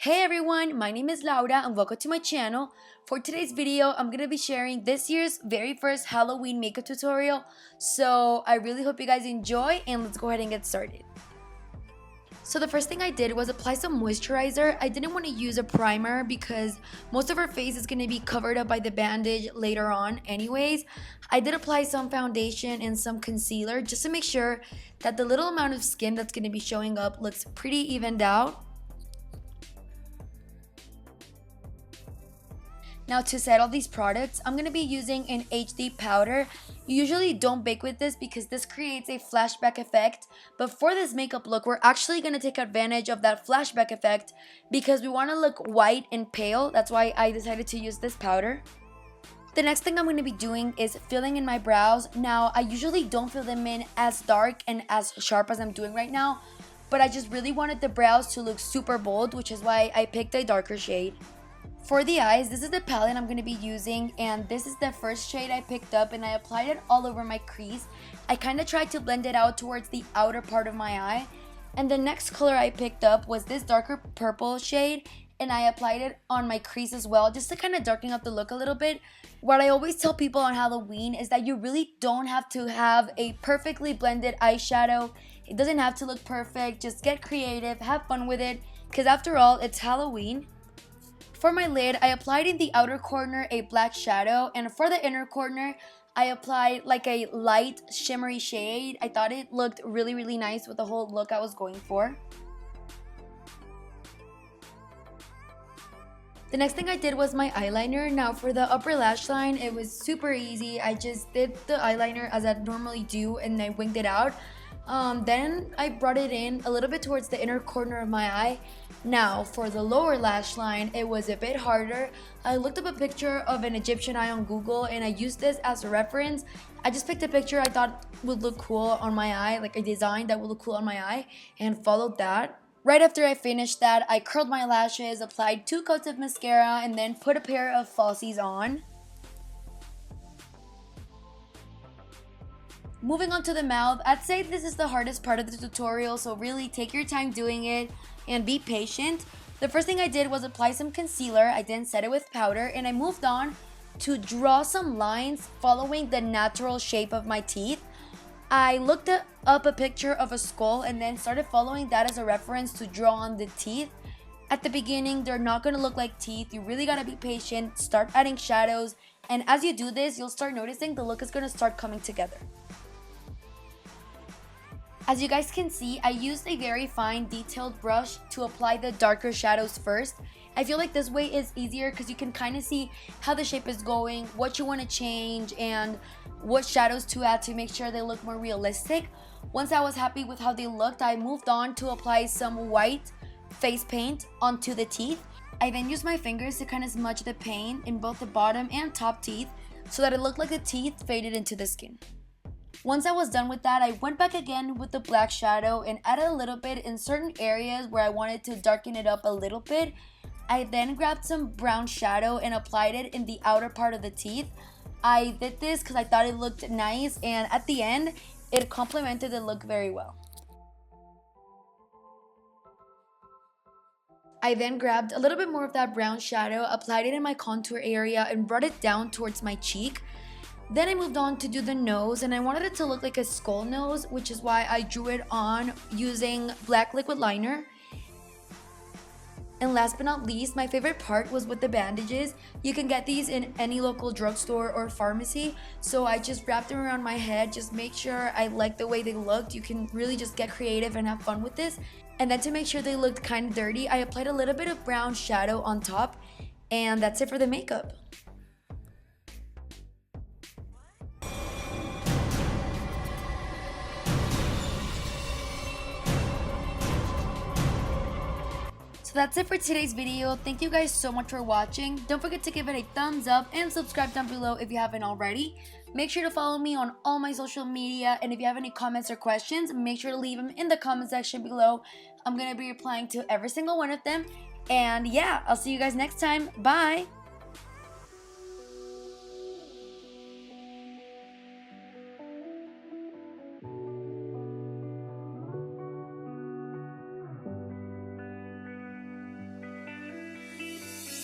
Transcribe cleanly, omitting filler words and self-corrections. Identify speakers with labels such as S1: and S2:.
S1: Hey everyone, my name is Laura and welcome to my channel. For today's video, I'm going to be sharing this year's very first Halloween makeup tutorial. So I really hope you guys enjoy and let's go ahead and get started. So the first thing I did was apply some moisturizer. I didn't want to use a primer because most of her face is going to be covered up by the bandage later on anyways. I did apply some foundation and some concealer just to make sure that the little amount of skin that's going to be showing up looks pretty evened out. Now to set all these products, I'm going to be using an HD powder. You usually don't bake with this because this creates a flashback effect. But for this makeup look, we're actually going to take advantage of that flashback effect because we want to look white and pale. That's why I decided to use this powder. The next thing I'm going to be doing is filling in my brows. Now, I usually don't fill them in as dark and as sharp as I'm doing right now. But I just really wanted the brows to look super bold, which is why I picked a darker shade. For the eyes, this is the palette I'm going to be using, and this is the first shade I picked up and I applied it all over my crease. I kind of tried to blend it out towards the outer part of my eye. And the next color I picked up was this darker purple shade, and I applied it on my crease as well, just to kind of darken up the look a little bit. What I always tell people on Halloween is that you really don't have to have a perfectly blended eyeshadow. It doesn't have to look perfect. Just get creative, have fun with it, because after all, it's Halloween. For my lid, I applied in the outer corner a black shadow, and for the inner corner, I applied like a light shimmery shade. I thought it looked really nice with the whole look I was going for. The next thing I did was my eyeliner. Now for the upper lash line, it was super easy. I just did the eyeliner as I normally do and I winged it out. Then I brought it in a little bit towards the inner corner of my eye. Now for the lower lash line, it was a bit harder. I looked up a picture of an Egyptian eye on Google and I used this as a reference. I just picked a picture I thought would look cool on my eye, like a design that would look cool on my eye, and followed that. Right after I finished that, I curled my lashes, applied 2 coats of mascara, and then put a pair of falsies on. Moving on to the mouth, I'd say this is the hardest part of the tutorial, so really take your time doing it and be patient. The first thing I did was apply some concealer. I didn't set it with powder, and I moved on to draw some lines following the natural shape of my teeth. I looked up a picture of a skull and then started following that as a reference to draw on the teeth. At the beginning, they're not going to look like teeth. You really got to be patient, start adding shadows, and as you do this, you'll start noticing the look is going to start coming together. As you guys can see, I used a very fine detailed brush to apply the darker shadows first. I feel like this way is easier because you can kind of see how the shape is going, what you want to change, and what shadows to add to make sure they look more realistic. Once I was happy with how they looked, I moved on to apply some white face paint onto the teeth. I then used my fingers to kind of smudge the paint in both the bottom and top teeth so that it looked like the teeth faded into the skin. Once I was done with that, I went back again with the black shadow and added a little bit in certain areas where I wanted to darken it up a little bit. I then grabbed some brown shadow and applied it in the outer part of the teeth. I did this because I thought it looked nice, and at the end, it complemented the look very well. I then grabbed a little bit more of that brown shadow, applied it in my contour area, and brought it down towards my cheek. Then I moved on to do the nose, and I wanted it to look like a skull nose, which is why I drew it on using black liquid liner. And last but not least, my favorite part was with the bandages. You can get these in any local drugstore or pharmacy. So I just wrapped them around my head, just make sure I like the way they looked. You can really just get creative and have fun with this. And then to make sure they looked kind of dirty, I applied a little bit of brown shadow on top. And that's it for the makeup. So that's it for today's video. Thank you guys so much for watching. Don't forget to give it a thumbs up and subscribe down below if you haven't already. Make sure to follow me on all my social media, and if you have any comments or questions, make sure to leave them in the comment section below. I'm going to be replying to every single one of them. And yeah, I'll see you guys next time. Bye!